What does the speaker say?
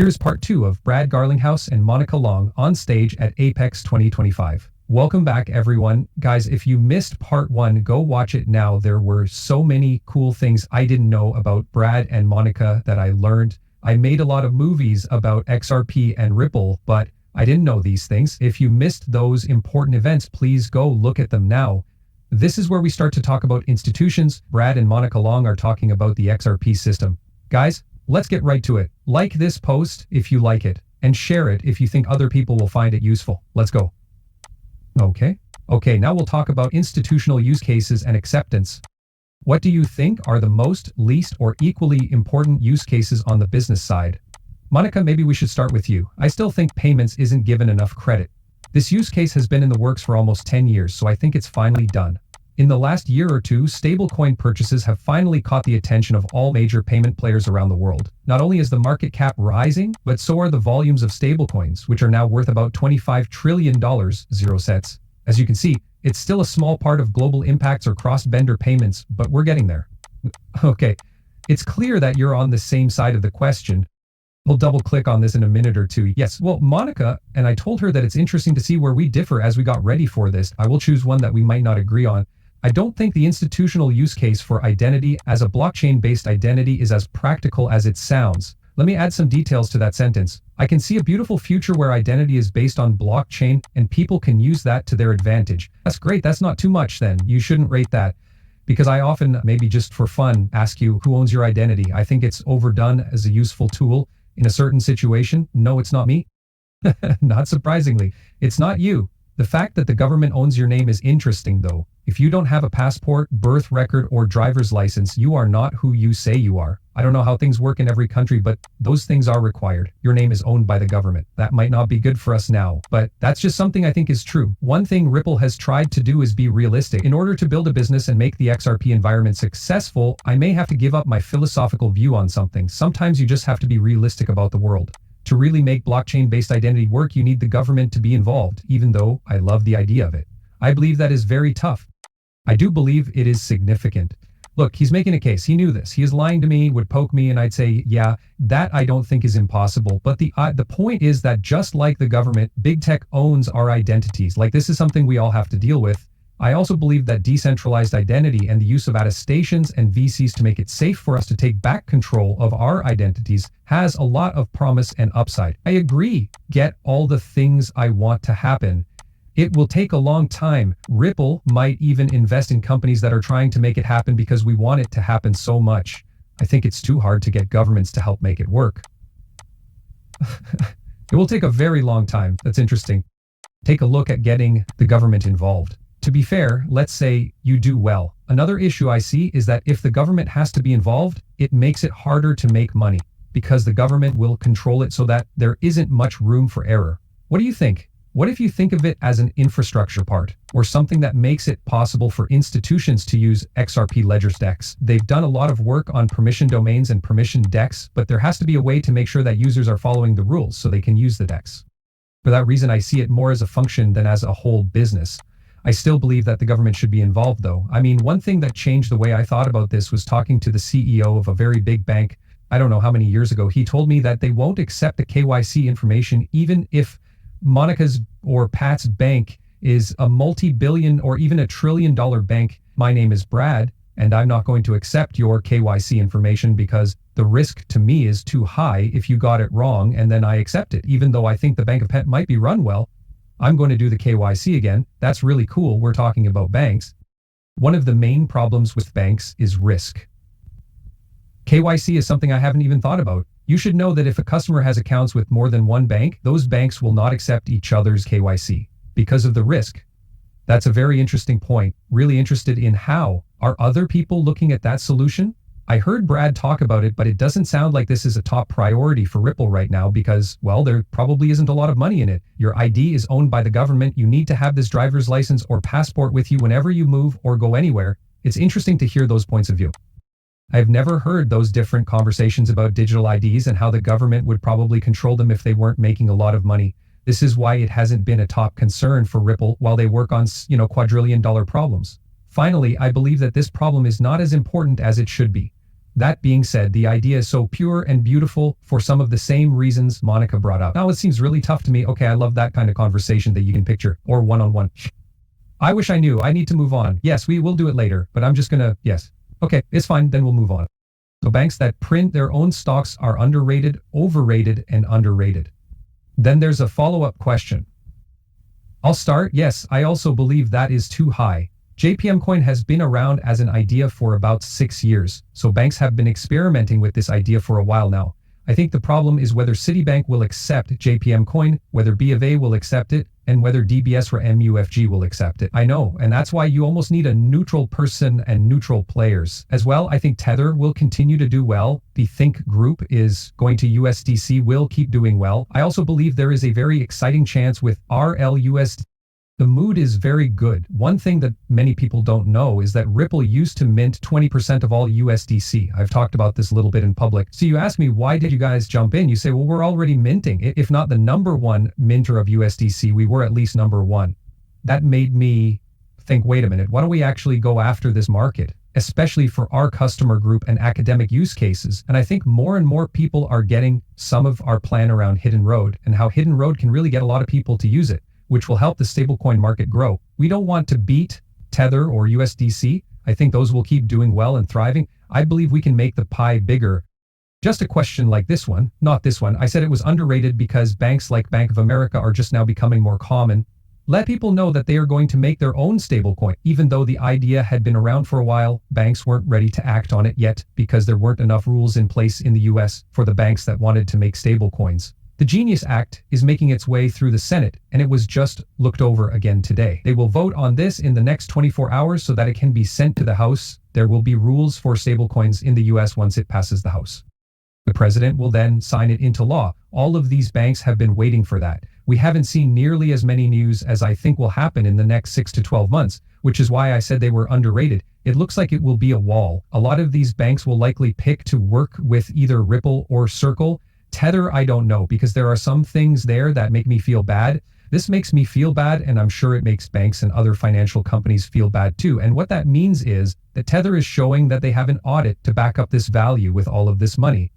Here's part 2 of Brad Garlinghouse and Monica Long on stage at Apex 2025. Welcome back, everyone. Guys, if you missed part 1, go watch it now. There were so many cool things I didn't know about Brad and Monica that I learned. I made a lot of movies about XRP and Ripple, but I didn't know these things. If you missed those important events, please go look at them now. This is where we start to talk about institutions. Brad and Monica Long are talking about the XRP system. Guys, let's get right to it. Like this post if you like it, and share it if you think other people will find it useful. Let's go. Okay, now we'll talk about institutional use cases and acceptance. What do you think are the most, least, or equally important use cases on the business side? Monica, maybe we should start with you. I still think payments isn't given enough credit. This use case has been in the works for almost 10 years, so I think it's finally done. In the last year or two, stablecoin purchases have finally caught the attention of all major payment players around the world. Not only is the market cap rising, but so are the volumes of stablecoins, which are now worth about $25 trillion, 0 cents. As you can see, it's still a small part of global impacts or cross-vendor payments, but we're getting there. Okay, it's clear that you're on the same side of the question. We'll double click on this in a minute or two. Yes, well, Monica, and I told her that it's interesting to see where we differ as we got ready for this. I will choose one that we might not agree on. I don't think the institutional use case for identity as a blockchain-based identity is as practical as it sounds. Let me add some details to that sentence. I can see a beautiful future where identity is based on blockchain and people can use that to their advantage. That's great. That's not too much then. You shouldn't rate that. Because I often, maybe just for fun, ask you who owns your identity. I think it's overdone as a useful tool in a certain situation. No, it's not me. Not surprisingly, it's not you. The fact that the government owns your name is interesting though. If you don't have a passport, birth record, or driver's license, you are not who you say you are. I don't know how things work in every country, but those things are required. Your name is owned by the government. That might not be good for us now, but that's just something I think is true. One thing Ripple has tried to do is be realistic. In order to build a business and make the XRP environment successful, I may have to give up my philosophical view on something. Sometimes you just have to be realistic about the world. To really make blockchain-based identity work, you need the government to be involved, even though I love the idea of it. I believe that is very tough. I do believe it is significant. Look, he's making a case. He knew this. He is lying to me, would poke me, and I'd say, yeah, that I don't think is impossible. But the point is that just like the government, big tech owns our identities. Like, this is something we all have to deal with. I also believe that decentralized identity and the use of attestations and VCs to make it safe for us to take back control of our identities has a lot of promise and upside. I agree. Get all the things I want to happen. It will take a long time. Ripple might even invest in companies that are trying to make it happen because we want it to happen so much. I think it's too hard to get governments to help make it work. It will take a very long time. That's interesting. Take a look at getting the government involved. To be fair, let's say you do well. Another issue I see is that if the government has to be involved, it makes it harder to make money because the government will control it so that there isn't much room for error. What do you think? What if you think of it as an infrastructure part or something that makes it possible for institutions to use XRP ledger DEX? They've done a lot of work on permission domains and permission DEX, but there has to be a way to make sure that users are following the rules so they can use the DEX. For that reason, I see it more as a function than as a whole business. I still believe that the government should be involved though. I mean, one thing that changed the way I thought about this was talking to the CEO of a very big bank. I don't know how many years ago. He told me that they won't accept the KYC information even if Monica's or Pat's bank is a multi-billion or even $1 trillion bank. My name is Brad, and I'm not going to accept your KYC information because the risk to me is too high if you got it wrong and then I accept it. Even though I think the Bank of Pet might be run well, I'm going to do the KYC again. That's really cool. We're talking about banks. One of the main problems with banks is risk. KYC is something I haven't even thought about. You should know that if a customer has accounts with more than one bank, those banks will not accept each other's KYC because of the risk. That's a very interesting point. Really interested in how. Are other people looking at that solution? I heard Brad talk about it, but it doesn't sound like this is a top priority for Ripple right now because, well, there probably isn't a lot of money in it. Your ID is owned by the government. You need to have this driver's license or passport with you whenever you move or go anywhere. It's interesting to hear those points of view. I've never heard those different conversations about digital IDs and how the government would probably control them if they weren't making a lot of money. This is why it hasn't been a top concern for Ripple while they work on, quadrillion-dollar problems. Finally, I believe that this problem is not as important as it should be. That being said, the idea is so pure and beautiful for some of the same reasons Monica brought up. Now it seems really tough to me. Okay, I love that kind of conversation that you can picture, or one-on-one. I wish I knew. I need to move on. Yes, we will do it later, but I'm just gonna, yes. Okay, it's fine, then we'll move on. So banks that print their own stocks are underrated, overrated, and underrated. Then there's a follow-up question. I'll start. Yes, I also believe that is too high. JPM coin has been around as an idea for about 6 years, so banks have been experimenting with this idea for a while now. I think the problem is whether Citibank will accept JPM coin, whether B of A will accept it, and whether DBS or MUFG will accept it. I know, and that's why you almost need a neutral person and neutral players. As well, I think Tether will continue to do well. The Think group is going to USDC will keep doing well. I also believe there is a very exciting chance with RLUSD. The mood is very good. One thing that many people don't know is that Ripple used to mint 20% of all USDC. I've talked about this a little bit in public. So you ask me, why did you guys jump in? You say, well, we're already minting. If not the number one minter of USDC, we were at least number one. That made me think, wait a minute, why don't we actually go after this market, especially for our customer group and academic use cases? And I think more and more people are getting some of our plan around Hidden Road and how Hidden Road can really get a lot of people to use it, which will help the stablecoin market grow. We don't want to beat Tether or USDC. I think those will keep doing well and thriving. I believe we can make the pie bigger. Just a question like this one, not this one. I said it was underrated because banks like Bank of America are just now becoming more common. Let people know that they are going to make their own stablecoin. Even though the idea had been around for a while, banks weren't ready to act on it yet because there weren't enough rules in place in the US for the banks that wanted to make stablecoins. The Genius Act is making its way through the Senate, and it was just looked over again today. They will vote on this in the next 24 hours so that it can be sent to the House. There will be rules for stablecoins in the US once it passes the House. The president will then sign it into law. All of these banks have been waiting for that. We haven't seen nearly as many news as I think will happen in the next 6 to 12 months, which is why I said they were underrated. It looks like it will be a wall. A lot of these banks will likely pick to work with either Ripple or Circle. Tether, I don't know, because there are some things there that make me feel bad. This makes me feel bad, and I'm sure it makes banks and other financial companies feel bad too. And what that means is that Tether is showing that they have an audit to back up this value with all of this money.